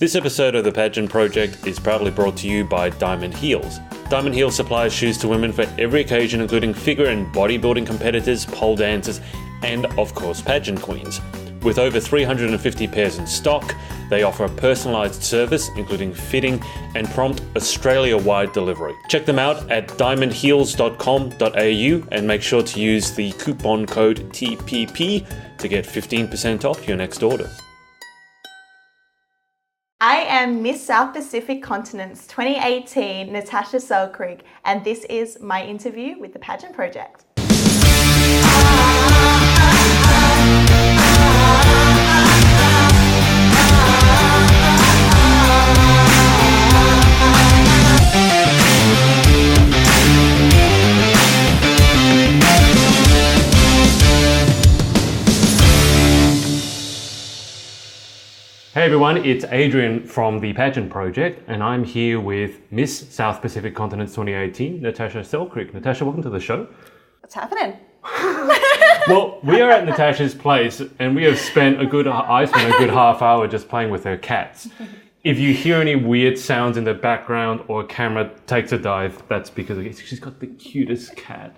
This episode of the Pageant Project is proudly brought to you by Diamond Heels. Diamond Heels supplies shoes to women for every occasion, including figure and bodybuilding competitors, pole dancers, and of course pageant queens. With over 350 pairs in stock, they offer a personalised service, including fitting and prompt Australia-wide delivery. Check them out at diamondheels.com.au and make sure to use the coupon code TPP to get 15% off your next order. I am Miss South Pacific Continent's 2018 Natasha Selkrig, and this is my interview with the Pageant Project. Hey everyone, it's Adrian from the Pageant Project, and I'm here with Miss South Pacific Continent's 2018, Natasha Selkrig. Natasha, welcome to the show. What's happening? Well, we are at Natasha's place, and we have spent a good half hour just playing with her cats. If you hear any weird sounds in the background or a camera takes a dive, that's because she's got the cutest cat.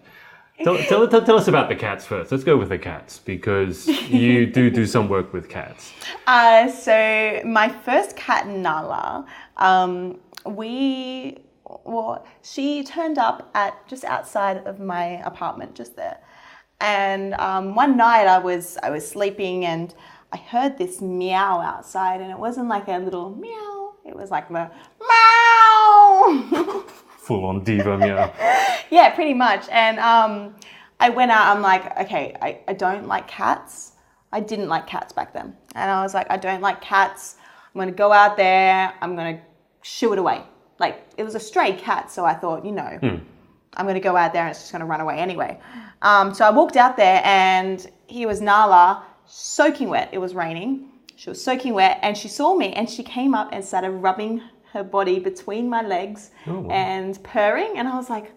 Tell us about the cats first. Let's go with the cats, because you do some work with cats. So my first cat, Nala, she turned up at just outside of my apartment, just there. And one night I was sleeping and I heard this meow outside, and it wasn't like a little meow. It was like the meow. Full on diva meow. Yeah, pretty much. And I went out, I'm like, okay, I don't like cats. I didn't like cats back then. And I was like, I don't like cats. I'm going to go out there. I'm going to shoo it away. Like, it was a stray cat, so I thought, I'm going to go out there and it's just going to run away anyway. So I walked out there and here was Nala, soaking wet. It was raining. She was soaking wet and she saw me and she came up and started rubbing her body between my legs and purring, and I was like,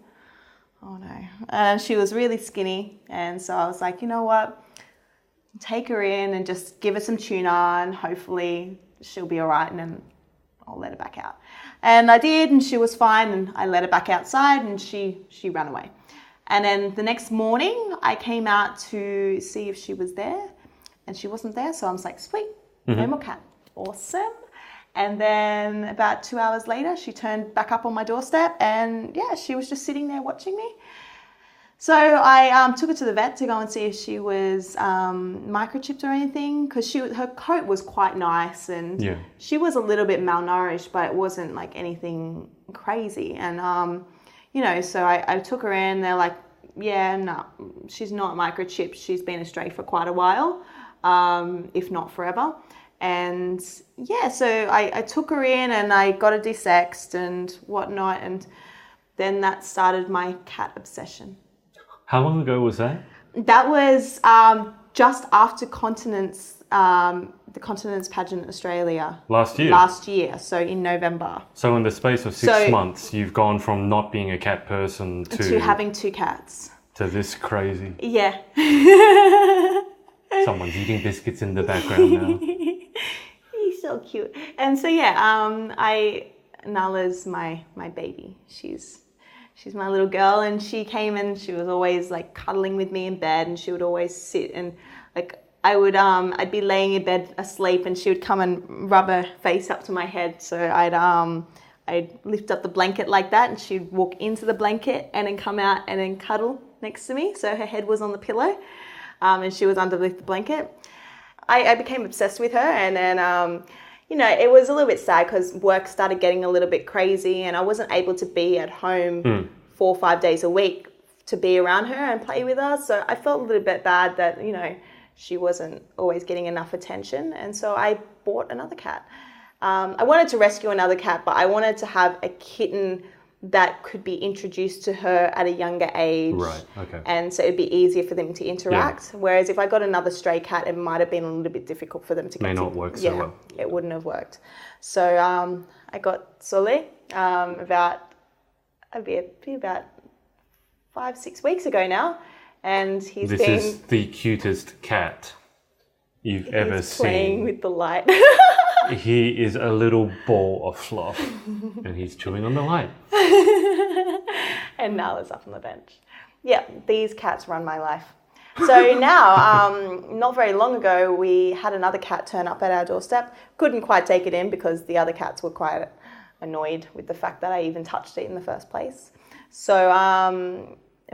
oh no. And she was really skinny, and so I was like, you know what, take her in and just give her some tuna and hopefully she'll be all right, and then I'll let her back out. And I did, and she was fine, and I let her back outside and she ran away. And then the next morning I came out to see if she was there, and she wasn't there, so I was like, sweet, no more cat. Awesome. And then about 2 hours later, she turned back up on my doorstep, and yeah, she was just sitting there watching me. So I took her to the vet to go and see if she was microchipped or anything, because her coat was quite nice, and she was a little bit malnourished, but it wasn't like anything crazy. And, so I took her in. They're like, yeah, no, she's not microchipped. She's been astray for quite a while, if not forever. And yeah, so I took her in and I got her desexed and whatnot, and then that started my cat obsession. How long ago was that? That was just after the Continents Pageant Australia. Last year? Last year, so in November. So in the space of 6 months, you've gone from not being a cat person to having 2 cats. To this crazy. Yeah. Someone's eating biscuits in the background now. He's so cute. And so yeah, Nala's my baby. She's my little girl, and she came and she was always like cuddling with me in bed, and she would always sit and like I'd be laying in bed asleep and she would come and rub her face up to my head. So I'd lift up the blanket like that, and she'd walk into the blanket and then come out and then cuddle next to me. So her head was on the pillow, and she was underneath the blanket. I became obsessed with her, and then, it was a little bit sad because work started getting a little bit crazy, and I wasn't able to be at home 4 or 5 days a week to be around her and play with her. So I felt a little bit bad that, she wasn't always getting enough attention. And so I bought another cat. I wanted to rescue another cat, but I wanted to have a kitten that could be introduced to her at a younger age. Right, okay. And so it'd be easier for them to interact. Yeah. Whereas if I got another stray cat, it might have been a little bit difficult for them to get May not work so well. It wouldn't have worked. So I got Sole about 5-6 weeks ago now. And This is the cutest cat you've ever seen. Playing with the light. He is a little ball of fluff and he's chewing on the light. And Nala's up on the bench. Yeah, these cats run my life. So now, not very long ago, we had another cat turn up at our doorstep. Couldn't quite take it in because the other cats were quite annoyed with the fact that I even touched it in the first place. So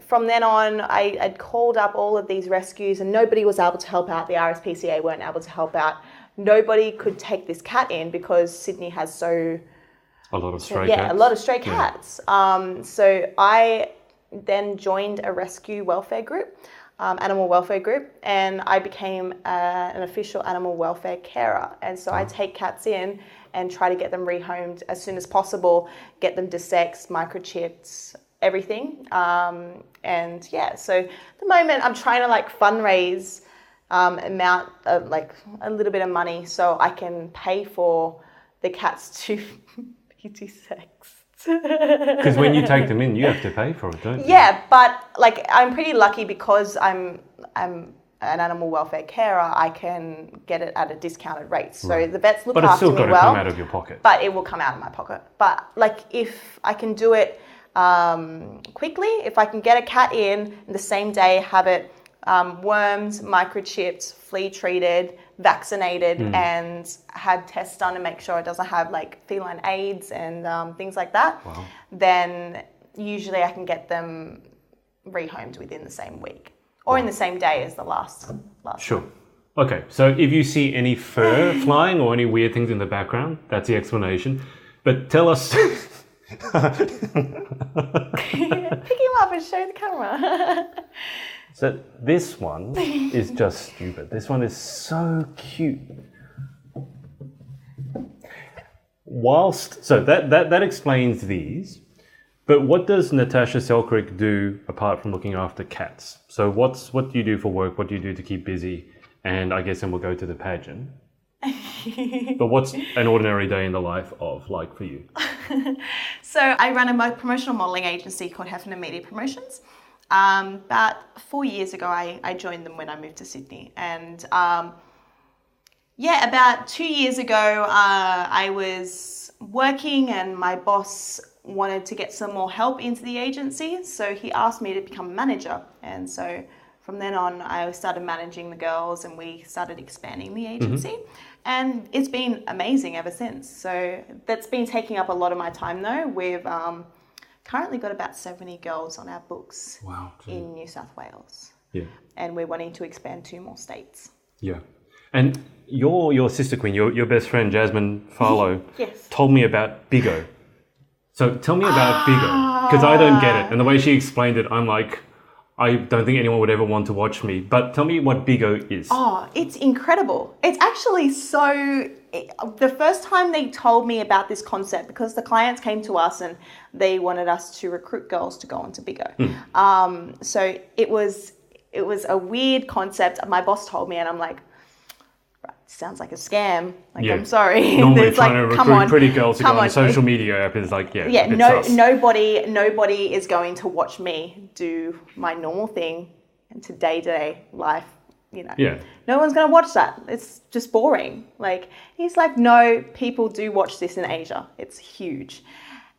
from then on, I'd called up all of these rescues and nobody was able to help out. The RSPCA weren't able to help out. Nobody could take this cat in because Sydney has a lot of stray cats. So I then joined a rescue welfare group, animal welfare group, and I became an official animal welfare carer. And so I take cats in and try to get them rehomed as soon as possible, get them desexed, microchipped, everything. And yeah, so at the moment I'm trying to like fundraise amount of like a little bit of money so I can pay for the cats to be desexed. Because when you take them in, you have to pay for it, don't you? Yeah, but like I'm pretty lucky because I'm an animal welfare carer. I can get it at a discounted rate. So the vets look after me well. But it's still got to come out of your pocket. But it will come out of my pocket. But like if I can do it quickly, if I can get a cat in the same day, have it worms, microchipped, flea treated, vaccinated, and had tests done to make sure it doesn't have like feline AIDS and things like that, then usually I can get them rehomed within the same week or in the same day as the last. Sure. Okay, so if you see any fur flying or any weird things in the background, that's the explanation. But tell us... Pick him up and show the camera. So this one is just stupid. This one is so cute. So that explains these. But what does Natasha Selkrig do apart from looking after cats? So what do you do for work? What do you do to keep busy? And I guess then we'll go to the pageant. But what's an ordinary day in the life of like for you? So I run a promotional modelling agency called Hefner Media Promotions. About 4 years ago, I joined them when I moved to Sydney. And about 2 years ago, I was working and my boss wanted to get some more help into the agency. So he asked me to become a manager. And so from then on, I started managing the girls and we started expanding the agency. And it's been amazing ever since. So that's been taking up a lot of my time though. We've currently got about 70 girls on our books in New South Wales. Yeah. And we're wanting to expand 2 more states. Yeah. And your sister queen, your best friend, Jasmine Farlow, told me about BIGO. So tell me about BIGO, because I don't get it. And the way she explained it, I'm like, I don't think anyone would ever want to watch me. But tell me what BIGO is. Oh, it's incredible. It's actually the first time they told me about this concept, because the clients came to us and they wanted us to recruit girls to go onto BIGO. So it was a weird concept. My boss told me and I'm like, sounds like a scam. Like, I'm sorry. Normally trying to recruit pretty girls to go on a social media app is like, nobody is going to watch me do my normal thing into day-to-day life, you know. Yeah. No one's going to watch that. It's just boring. Like, he's like, no, people do watch this in Asia. It's huge.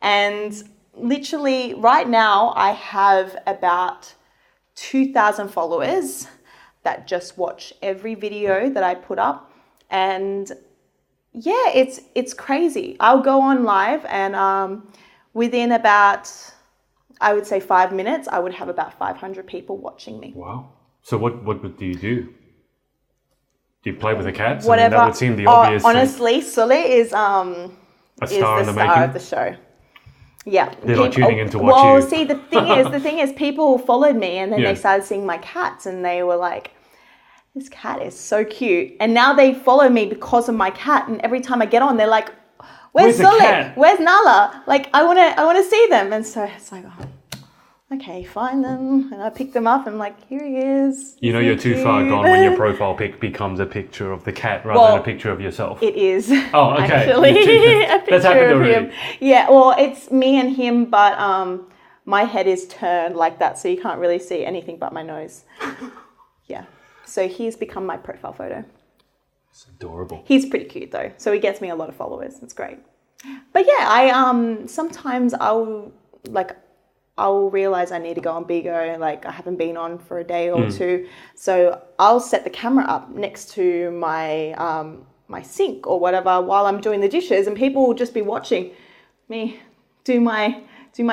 And literally right now I have about 2,000 followers that just watch every video that I put up. And yeah, it's crazy. I'll go on live and within about, I would say 5 minutes, I would have about 500 people watching me. Wow. So what do you do? Do you play with the cats? Whatever. I mean, that would seem the obvious honestly, Sully is the star of the show. Yeah. They're like tuning in to watch you. Well, see, the thing is people followed me and then they started seeing my cats and they were like, this cat is so cute. And now they follow me because of my cat. And every time I get on, they're like, where's Sully? Where's Nala? Like, I want to see them. And so it's like, okay, find them. And I pick them up and I'm like, here he is. You know, you're too far gone when your profile pic becomes a picture of the cat rather than a picture of yourself. It is. Oh, okay. Actually, a picture of him. Yeah, well, it's me and him, but my head is turned like that, so you can't really see anything but my nose. Yeah. So he's become my profile photo. It's adorable. He's pretty cute though, so he gets me a lot of followers. It's great. But yeah, I sometimes I'll realize I need to go on BIGO. Like I haven't been on for a day or two, so I'll set the camera up next to my my sink or whatever while I'm doing the dishes, and people will just be watching me do my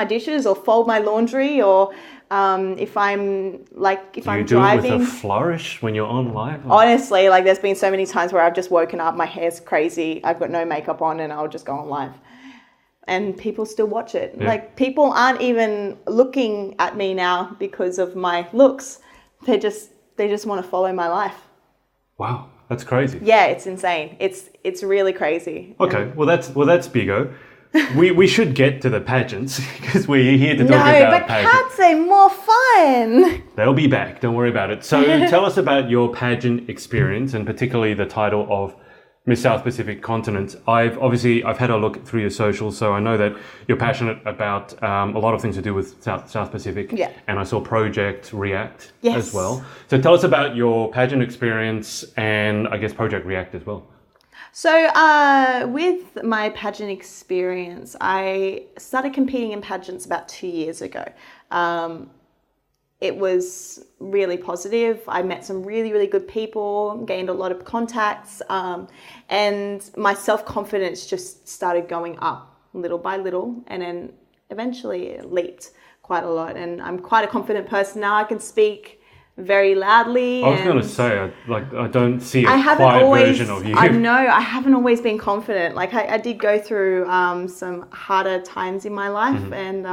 dishes or fold my laundry, or if I'm driving. Do it with a flourish when you're on live? Honestly, like there's been so many times where I've just woken up, my hair's crazy, I've got no makeup on, and I'll just go on live. And people still watch it. Yeah. Like people aren't even looking at me now because of my looks. They just want to follow my life. Wow, that's crazy. Yeah, it's insane. It's really crazy. Okay, well that's BIGO. We should get to the pageants because we're here to talk about No, but pageants. cats are more fun. They'll be back. Don't worry about it. So tell us about your pageant experience, and particularly the title of Miss South Pacific Continent. I've had a look through your socials, so I know that you're passionate about a lot of things to do with South Pacific. Yeah. And I saw Project React Yes. as well. So tell us about your pageant experience and I guess Project React as well. So with my pageant experience, I started competing in pageants about 2 years ago. It was really positive. I met some really, really good people, gained a lot of contacts, and my self-confidence just started going up little by little, and then eventually it leaped quite a lot. And I'm quite a confident person now. I can speak very loudly. I was going to say, I don't see a quiet version of you. I know, I haven't always been confident. Like I did go through some harder times in my life, and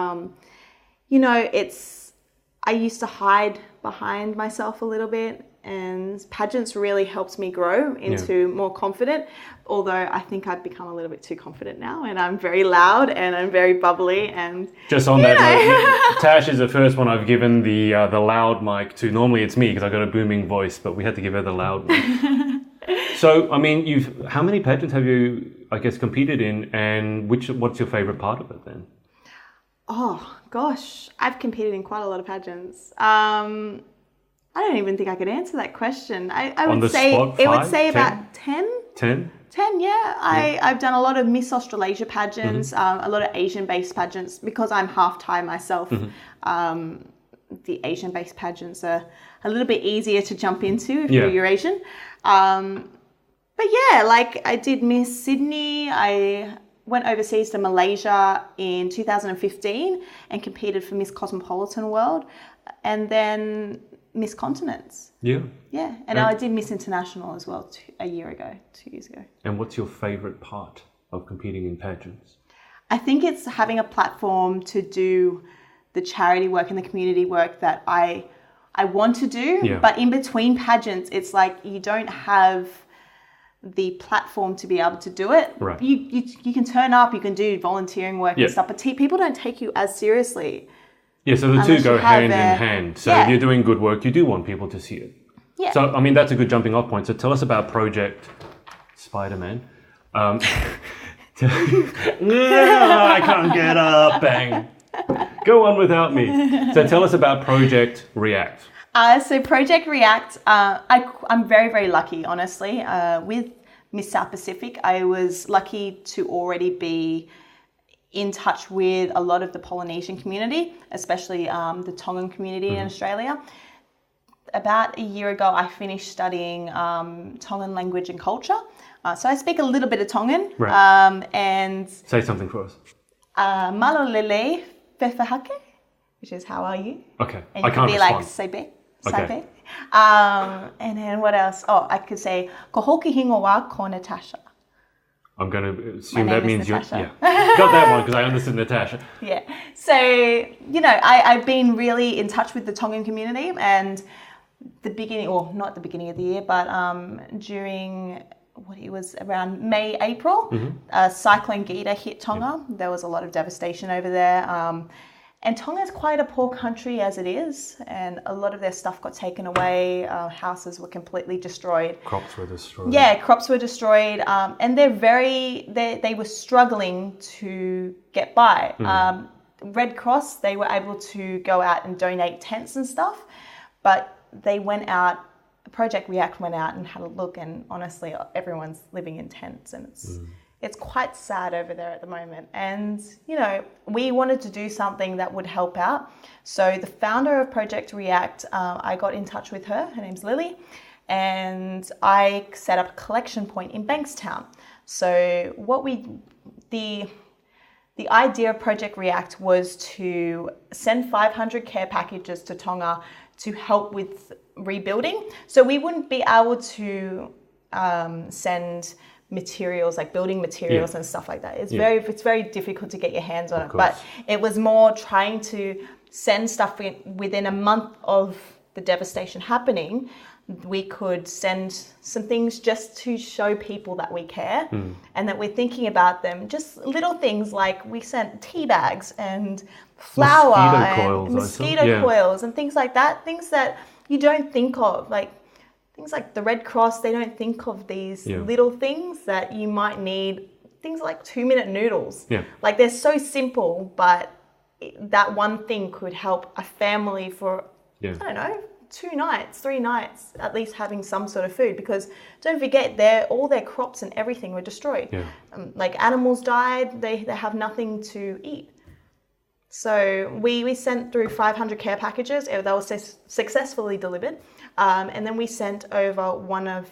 I used to hide behind myself a little bit, and pageants really helped me grow into more confident, although I think I've become a little bit too confident now, and I'm very loud and I'm very bubbly. And just on that note, Tash is the first one I've given the loud mic to. Normally it's me because I got a booming voice, but we had to give her the loud one. So, I mean, how many pageants have you, I guess, competed in, and what's your favorite part of it then? Oh gosh, I've competed in quite a lot of pageants. I don't even think I could answer that question. I would say spot, it 5, would say 10? about 10. 10? 10, yeah. I've done a lot of Miss Australasia pageants, a lot of Asian-based pageants, because I'm half Thai myself. The Asian-based pageants are a little bit easier to jump into if you're Asian. But yeah, like I did Miss Sydney. I went overseas to Malaysia in 2015 and competed for Miss Cosmopolitan World, and then Miss Continents. Yeah. Yeah, and I did Miss International as well 2 years ago. And what's your favorite part of competing in pageants? I think it's having a platform to do the charity work and the community work that I want to do, but in between pageants, it's like you don't have the platform to be able to do it. Right. You can turn up, you can do volunteering work and stuff, but people don't take you as seriously. Yeah, so the two go hand in hand. So if you're doing good work, you do want people to see it. Yeah. So, I mean, that's a good jumping off point. So tell us about Project Spider-Man. No, I can't get up. Bang. Go on without me. So tell us about Project React. So Project React, I'm very, very lucky, honestly. With Miss South Pacific, I was lucky to already be in touch with a lot of the Polynesian community, especially the Tongan community in Australia. About a year ago, I finished studying Tongan language and culture. So I speak a little bit of Tongan. Right. And say something for us. Malolele fefahake, which is how are you? Okay. And you I can't be respond. like sebe. Okay. And then what else? Oh, I could say ko hoki hingo wa ko Natasha. I'm going to assume that means you're... Natasha. Yeah. Got that one because I understood Natasha. Yeah. So, I've been really in touch with the Tongan community, and the beginning, or not the beginning of the year, but during it was around May, April, Cyclone Gita hit Tonga. There was a lot of devastation over there. And Tonga is quite a poor country as it is, and a lot of their stuff got taken away. Houses were completely destroyed. Crops were destroyed. Yeah, crops were destroyed, and they were struggling to get by. Red Cross, they were able to go out and donate tents and stuff, but they went out Project React went out and had a look, and honestly, everyone's living in tents, and it's quite sad over there at the moment. And, you know, we wanted to do something that would help out. So the founder of Project React, I got in touch with her. Her name's Lily. And I set up a collection point in Bankstown. So the idea of Project React was to send 500 care packages to Tonga to help with rebuilding. So we wouldn't be able to send materials like building materials and stuff like that. It's very difficult to get your hands on it. But it was more trying to send stuff within a month of the devastation happening. We could send some things just to show people that we care and that we're thinking about them. Just little things like we sent tea bags and flour and mosquito coils and things like that. Things that you don't think of, like things like the Red Cross. They don't think of these little things that you might need. Things like 2-minute noodles. Like they're so simple, but that one thing could help a family for, I don't know, 2 nights, 3 nights, at least having some sort of food, because don't forget all their crops and everything were destroyed. Like animals died, they have nothing to eat. So we sent through 500 care packages. They were successfully delivered. And then we sent over one of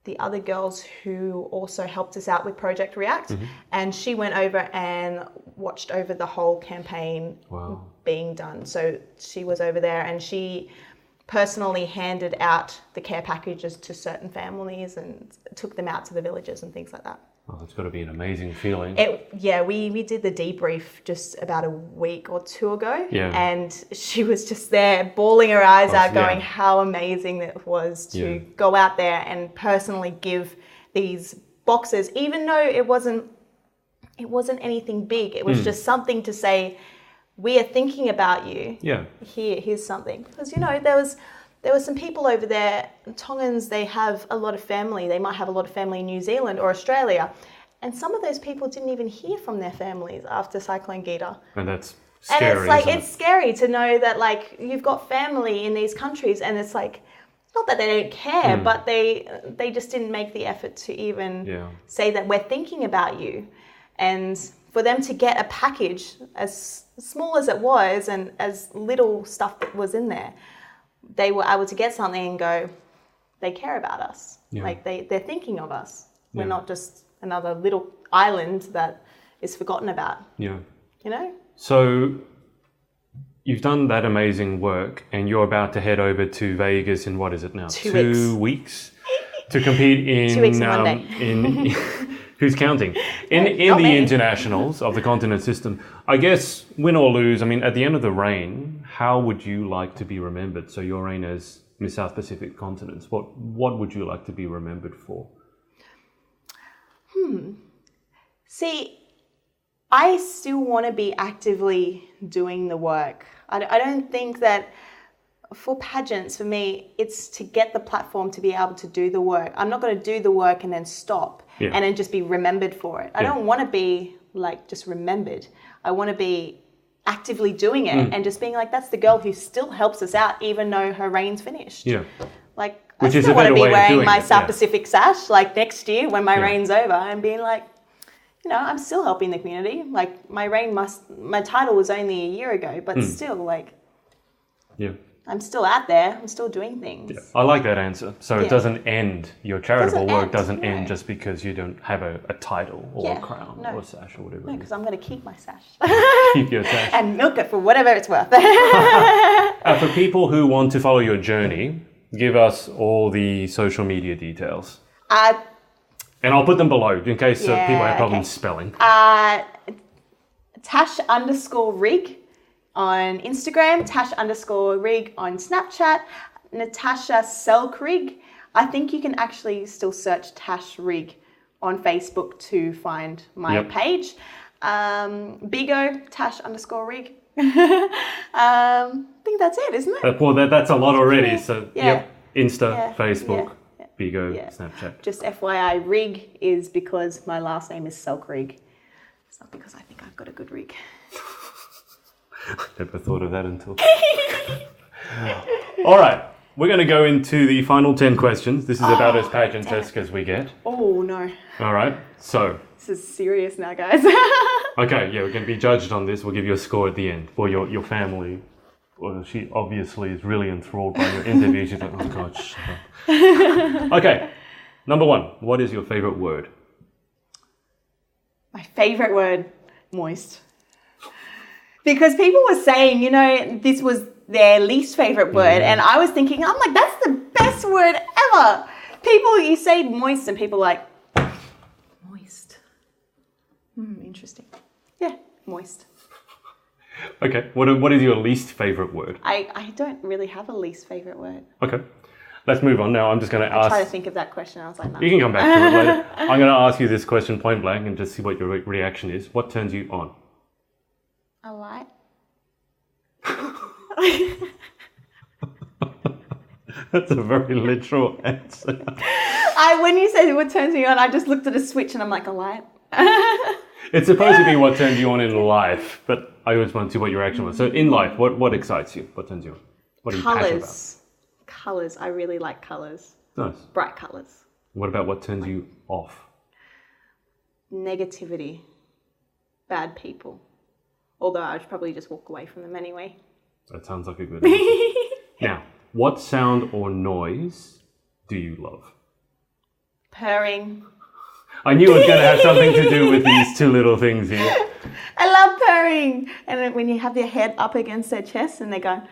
the other girls who also helped us out with Project React. And she went over and watched over the whole campaign being done. So she was over there and she personally handed out the care packages to certain families and took them out to the villages and things like that. Oh, it's got to be an amazing feeling. We did the debrief just about a week or 2 ago, and she was just there bawling her eyes out, going how amazing it was to go out there and personally give these boxes, even though it wasn't anything big. It was just something to say, we are thinking about you. Here's something. Because, you know, there was some people over there, Tongans, they have a lot of family. They might have a lot of family in New Zealand or Australia. And some of those people didn't even hear from their families after Cyclone Gita. And that's scary, and it's like, it's scary to know that, like, you've got family in these countries, and it's like, not that they don't care, but they just didn't make the effort to even say that we're thinking about you. And for them to get a package as small as it was and as little stuff that was in there, they were able to get something and go, they care about us. Like they're thinking of us. We're not just another little island that is forgotten about. You know? So you've done that amazing work and you're about to head over to Vegas in, what is it now? 2 weeks to compete in 2 weeks and 1 day. in who's counting? In the internationals of the continent system. I guess, win or lose, I mean, at the end of the reign, how would you like to be remembered? So your reign as Miss South Pacific Continents, what would you like to be remembered for? See, I still want to be actively doing the work. I don't think that for pageants, for me, it's to get the platform to be able to do the work. I'm not going to do the work and then stop and then just be remembered for it. I don't want to be like just remembered. I want to be actively doing it and just being like, that's the girl who still helps us out even though her reign's finished. Like, which I still want to be wearing my South Pacific sash like next year when my reign's over and being like, you know, I'm still helping the community. Like my title was only a year ago, but still like, I'm still out there. I'm still doing things. I like that answer. So it doesn't end, your charitable work doesn't end just because you don't have a title or a crown or a sash or whatever. No, because I'm going to keep my sash. Keep your sash. And milk it for whatever it's worth. For people who want to follow your journey, give us all the social media details. And I'll put them below in case people have problems spelling. Tash_rig on Instagram, Tash_rig on Snapchat, Natasha Selkrig. I think you can actually still search Tash Rig on Facebook to find my page. BIGO, Tash_rig. I think that's it, isn't it? Well, that's a lot already. So, Insta, Facebook, BIGO, Snapchat. Just FYI, Rig is because my last name is Selkrig. It's not because I think I've got a good rig. I never thought of that until... All right. We're going to go into the final 10 questions. This is about as pageant test as we get. Oh, no. All right. So. This is serious now, guys. Okay, yeah, we're going to be judged on this. We'll give you a score at the end. For your family, well, she obviously is really enthralled by your interview. She's like, oh, God, shut up. Okay, number 1. What is your favourite word? My favourite word, moist. Because people were saying, this was their least favourite word. And I was thinking, I'm like, that's the best word ever. You say moist and people are like, moist. Interesting. Yeah, moist. Okay, what is your least favourite word? I don't really have a least favourite word. Okay, let's move on now. I'm just going to ask... I tried to think of that question. I was like, no. You can come back to it later. I'm going to ask you this question point blank and just see what your reaction is. What turns you on? A light. That's a very literal answer. When you said what turns me on, I just looked at a switch and I'm like, a light. It's supposed to be what turns you on in life, but I always want to see what your reaction was. So in life, what excites you? What turns you on? What are you passionate about? Colours. I really like colours. Nice. Bright colours. What about what turns you off? Negativity. Bad people. Although I would probably just walk away from them anyway. That sounds like a good answer. Now, what sound or noise do you love? Purring. I knew it was going to have something to do with these two little things here. I love purring. And when you have their head up against their chest and they're going...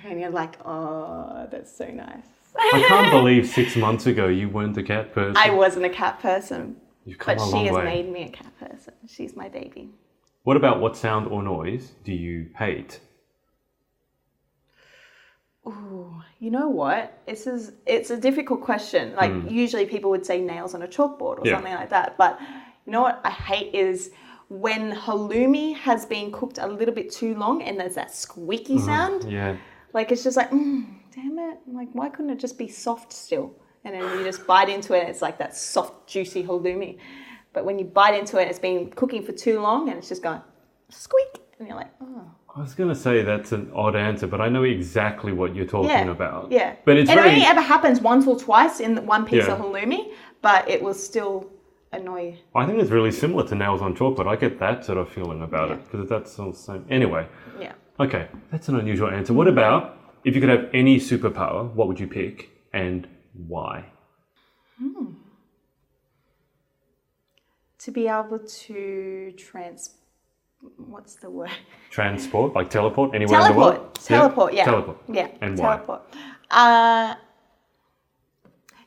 And you're like, oh, that's so nice. I can't believe 6 months ago you weren't a cat person. I wasn't a cat person. You've come but a long she has way. made me a cat person. She's my baby. What about what sound or noise do you hate? Ooh, you know what? It's a difficult question. Like usually people would say nails on a chalkboard or something like that. But you know what I hate is when halloumi has been cooked a little bit too long and there's that squeaky sound. Yeah. Like it's just like, damn it. Like why couldn't it just be soft still? And then you just bite into it and it's like that soft, juicy halloumi. But when you bite into it, it's been cooking for too long and it's just going squeak. And you're like, oh. I was going to say that's an odd answer, but I know exactly what you're talking about. Yeah. But it only ever happens once or twice in one piece Yeah. of halloumi, but it will still annoy you. I think it's really similar to nails on chalkboard. I get that sort of feeling about it because that's all the same. Anyway. Yeah. Okay, that's an unusual answer. What about if you could have any superpower, what would you pick and why? To be able to what's the word? Transport, like teleport anywhere in the world? Teleport, yeah. Teleport. Yeah. And teleport.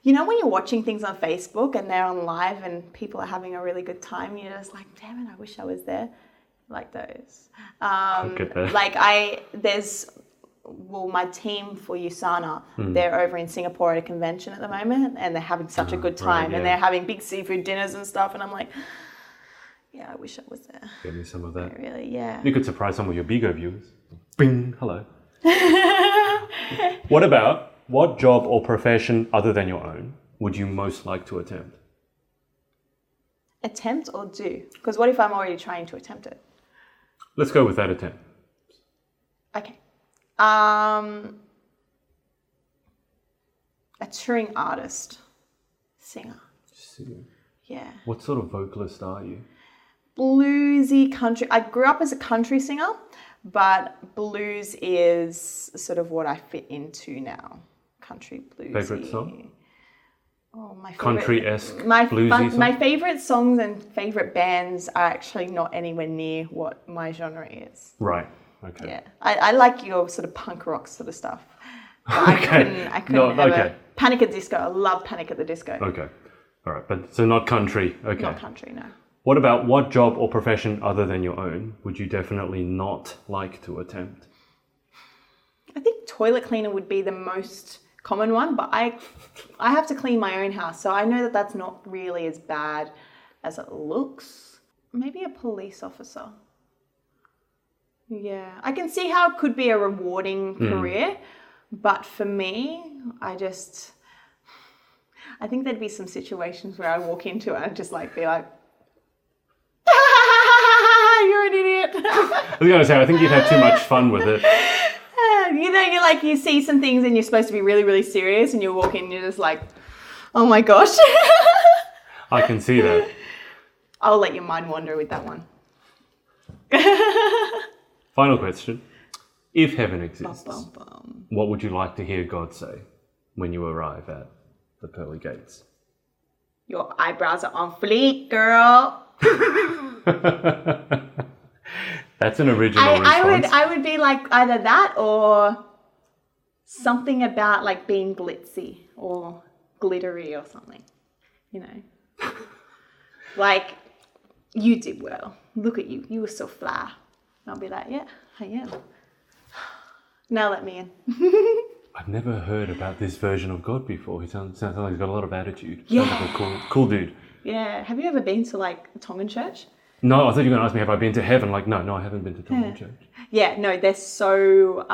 You know when you're watching things on Facebook and they're on live and people are having a really good time, you're just like, damn it, I wish I was there. Like those. Get that. Like my team for USANA, they're over in Singapore at a convention at the moment and they're having such a good time and they're having big seafood dinners and stuff and I'm like, yeah, I wish I was there. Get me some of that. Really, yeah. You could surprise some of your BIGO viewers. Bing, hello. What job or profession other than your own would you most like to attempt? Attempt or do? Because what if I'm already trying to attempt it? Let's go with that attempt. Okay. A touring artist, singer. Yeah. What sort of vocalist are you? Bluesy country. I grew up as a country singer, but blues is sort of what I fit into now. Country bluesy. Favorite song? Oh, my favorite. Country-esque bluesy song? My favorite songs and favorite bands are actually not anywhere near what my genre is. Right. Okay. Yeah, I like your sort of punk rock sort of stuff. I couldn't ever. Panic at Disco. I love Panic at the Disco. Okay. All right. But so not country. Okay. Not country, no. What about what job or profession other than your own would you definitely not like to attempt? I think toilet cleaner would be the most common one, but I have to clean my own house, so I know that that's not really as bad as it looks. Maybe a police officer. Yeah, I can see how it could be a rewarding career, but for me, I think there'd be some situations where I walk into it and just like be like, you're an idiot. I was going to say, I think you'd have too much fun with it. You know, you see some things and you're supposed to be really, really serious, and you walk in and you're just like, oh my gosh. I can see that. I'll let your mind wander with that one. Final question. If heaven exists, what would you like to hear God say when you arrive at the pearly gates? Your eyebrows are on fleek, girl. That's an original response. I would be like either that or something about like being glitzy or glittery or something, you know. Like, you did well. Look at you. You were so fly. And I'll be like, yeah, I am. Now let me in. I've never heard about this version of God before. He sounds like he's got a lot of attitude. Yeah. Sounds like a cool dude. Yeah. Have you ever been to like a Tongan church? No, I thought you were going to ask me, have I been to heaven? Like, no, I haven't been to Tongan church. Yeah, no, they're so...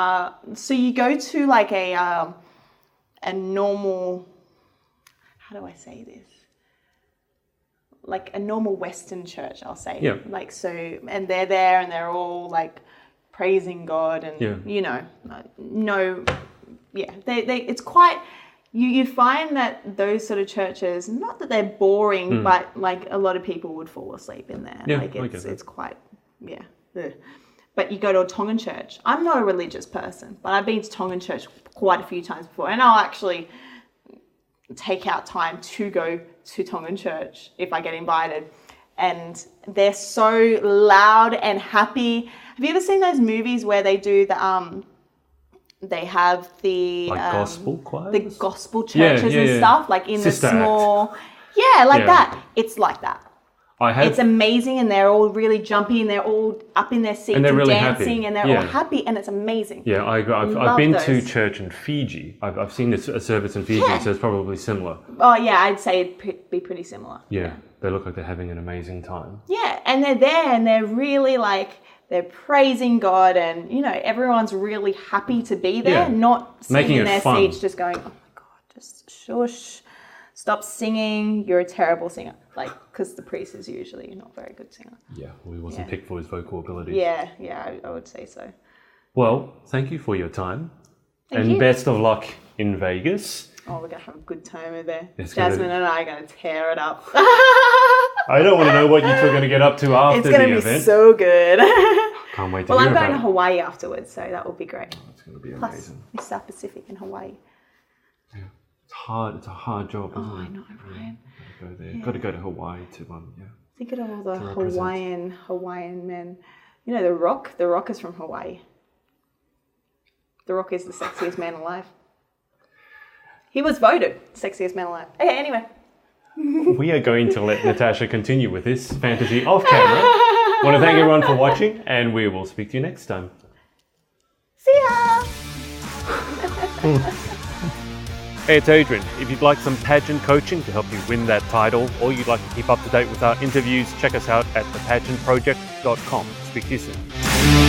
so you go to like a normal... How do I say this? Like a normal Western church, I'll say. Yeah. Like, so... And they're there and they're all like praising God and, you know, no... Yeah, it's quite... You find that those sort of churches, not that they're boring, but like a lot of people would fall asleep in there. Yeah, like it's quite, ugh. But you go to a Tongan church. I'm not a religious person, but I've been to Tongan church quite a few times before, and I'll actually take out time to go to Tongan church if I get invited. And they're so loud and happy. Have you ever seen those movies where they do the they have the like gospel choirs? The gospel churches and stuff, like in Sister the small Act. That. It's like that. It's amazing, and they're all really jumpy, and they're all up in their seats and really dancing, happy. and they're all happy, and it's amazing. Yeah, I've been to church in Fiji. I've seen a service in Fiji, so it's probably similar. Oh yeah, I'd say it'd be pretty similar. Yeah, they look like they're having an amazing time. Yeah, and they're there, and they're really like... They're praising God, and, you know, everyone's really happy to be there, not sitting in their seats just going, oh my God, just shush, stop singing, you're a terrible singer. Like, because the priest is usually not a very good singer. Yeah, well, he wasn't picked for his vocal abilities. Yeah, I would say so. Well, thank you for your time. Thank you. Best of luck in Vegas. Oh, we're going to have a good time over there. Jasmine and I are going to tear it up. I don't want to know what you two are going to get up to after the event. It's going to be so good. Can't wait to hear about it. Well, I'm going to Hawaii afterwards, so that will be great. Oh, it's going to be amazing. Plus, it's South Pacific in Hawaii. Yeah. It's a hard job, isn't it? I know, right? Got to go there. Got to go to Hawaii to Think of all the Hawaiian men. You know, The Rock? The Rock is from Hawaii. The Rock is the sexiest man alive. He was voted sexiest man alive. Okay, anyway. We are going to let Natasha continue with this fantasy off camera. I want to thank everyone for watching, and we will speak to you next time. See ya! Hey, it's Adrian. If you'd like some pageant coaching to help you win that title, or you'd like to keep up to date with our interviews, check us out at thepageantproject.com. Speak to you soon.